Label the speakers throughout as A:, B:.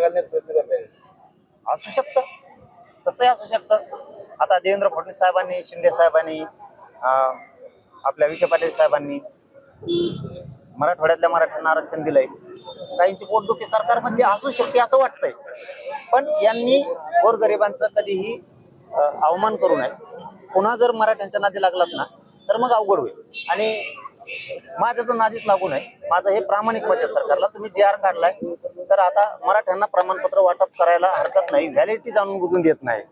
A: घालण्याचा प्रयत्न करताय?
B: असू शकतं, तसंही असू शकतं. आता देवेंद्र फडणवीस साहेबांनी, शिंदे साहेबांनी, आपल्या विखे पाटील साहेबांनी मराठवाड्यातल्या मराठ्यांना आरक्षण दिलंय. काहींची पोटदुखी सरकारमधली असू शकते असं वाटतंय, पण यांनी गोरगरिबांचं कधीही अवमान करू नये. पुन्हा जर मराठ्यांच्या नादी लागलात ना तर मग अवघड होईल. आणि माझं तर नादीच लागू नये. माझं हे प्रामाणिक मत आहे सरकारला. तुम्ही जी.आर. काढलाय तर आता मराठ्यांना प्रमाणपत्र वाटप करायला हरकत नाही. व्हॅलिडिटी जाणून बुजून देत नाही.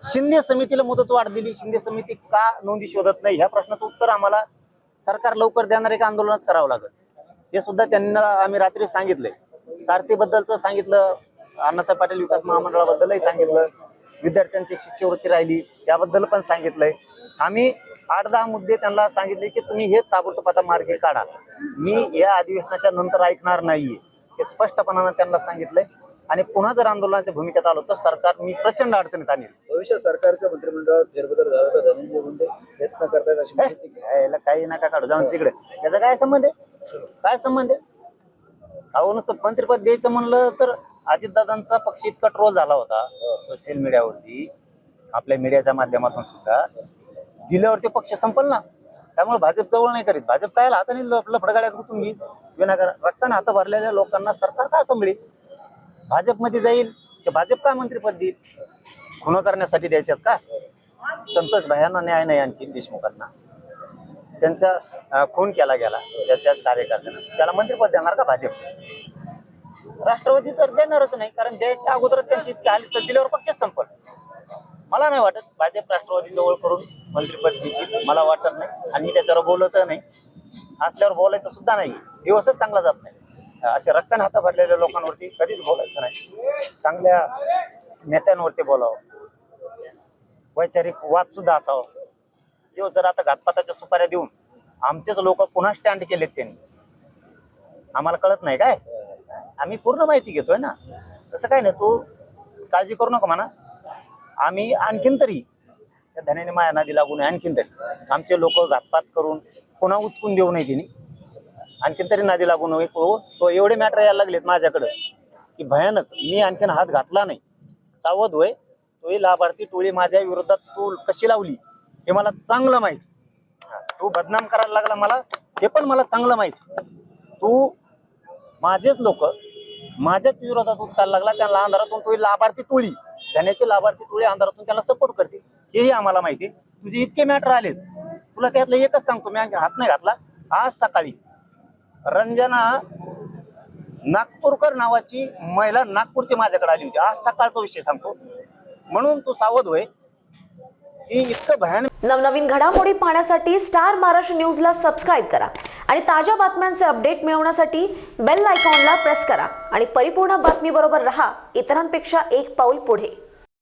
B: शिंदे समितीला मुदतवाढ दिली, शिंदे समिती का नोंदी शोधत नाही, ह्या प्रश्नाचं उत्तर आम्हाला सरकार लवकर देणार एक आंदोलनच करावं लागेल. हे सुद्धा त्यांना आम्ही रात्री सांगितलंय. सारथीबद्दलचं सांगितलं, अण्णासाहेब पाटील विकास महामंडळाबद्दलही सांगितलं, विद्यार्थ्यांची शिष्यवृत्ती राहिली त्याबद्दल पण सांगितलंय. आम्ही 8-10 मुद्दे त्यांना सांगितले की तुम्ही हे ताबडतोब आता मार्गी काढा. मी या अधिवेशनाच्या नंतर ऐकणार नाहीये हे स्पष्टपणानं त्यांना सांगितलंय. आणि पुन्हा जर आंदोलनाच्या भूमिकेत आलो तर सरकार मी प्रचंड अडचणीत आणेल.
A: भविष्यात सरकारच्या मंत्रिमंडळात फेरबदल झाला तर धनंजय मुंडे प्रयत्न करतायत अशी माहिती.
B: यायला काही नका काढू, जाऊन तिकडे. त्याचा काय संबंध आहे? काय संबंध आहे? अहो नुसतं मंत्रिपद द्यायचं म्हणलं तर अजितदादांचा पक्ष इतका ट्रोल झाला होता सोशल मीडियावरती, आपल्या मीडियाच्या माध्यमातून सुद्धा. दिल्यावरती पक्ष संपल ना. त्यामुळे भाजप जवळ नाही करीत. भाजप काय हाताने लफडगाड्यात गुंतून घेईल. विनाकारण रक्ताने हात भरलेल्या लोकांना सरकार का सांभाळेल? भाजपमध्ये जाईल ते भाजप का मंत्रिपद देईल? खुन करण्यासाठी द्यायच्यात का? संतोष भायांना न्याय नाही आणखी देशमुखांना. त्यांचा खून केला गेला त्याच्याच कार्यकर्त्यांना, त्याला मंत्रिपद देणार का भाजप? राष्ट्रवादी तर देणारच नाही, कारण द्यायच्या अगोदर त्यांची इतकी आली तर दिल्यावर पक्षच संपल. मला नाही वाटत भाजप राष्ट्रवादी जवळ करून मंत्रिपद देतील, मला वाटत नाही. आणि मी त्याच्यावर बोलत नाही, असल्यावर बोलायचं सुद्धा नाही. दिवसच चांगला जात नाही. असे रक्ताने हात भरलेल्या लोकांवरती कधीच बोलायचं नाही. चांगल्या नेत्यांवरती बोलावं, वैचारिक वाद सुद्धा असावं. तेव्हा जर आता घातपाताच्या सुपाऱ्या देऊन आमचेच लोक पुन्हा स्टँड केलेत त्यांनी, आम्हाला कळत नाही काय? आम्ही पूर्ण माहिती घेतोय ना. तसं काय नाही, तू काळजी करू नका म्हणा. आम्ही आणखीन तरी त्या धन्याने माया नादी लागून आणखीन तरी आमचे लोक घातपात करून पुन्हा उचकून देऊ नये तिने, आणखीन तरी नादी लागून तो एवढे मॅटर यायला लागलेत माझ्याकडं की भयानक. मी आणखीन हात घातला नाही. सावध होय. तोही लाभार्थी टोळी माझ्या विरोधात तू कशी लावली हे मला चांगलं माहिती. तू बदनाम करायला लागला मला हे पण मला चांगलं माहिती. तू माझेच लोक माझ्याच विरोधात उचकायला लागला. त्यांना अंधारातून तोही लाभार्थी टोळी, धन्याची लाभार्थी टोळी अंधारातून त्याला सपोर्ट करते हेही आम्हाला माहिती. तुझे इतके मॅटर आलेत, तुला त्यातलं एकच सांगतो. मी आणखी हात नाही घातला. आज सकाळी रंजना नागपूरकर नावाची महिला नागपूरची माझ्याकडे आली होती. आज सकाळचा विषय सांगतो, म्हणून तू सावध होय. ही इतकं भयानक.
C: नवनवीन घडामोडी पाहण्यासाठी स्टार महाराष्ट्र न्यूजला सबस्क्राईब करा आणि ताज्या बातम्यांचे अपडेट मिळवण्यासाठी बेल आयकॉनला प्रेस करा आणि परिपूर्ण बातमी बरोबर रहा, इतरांपेक्षा एक पाऊल पुढे.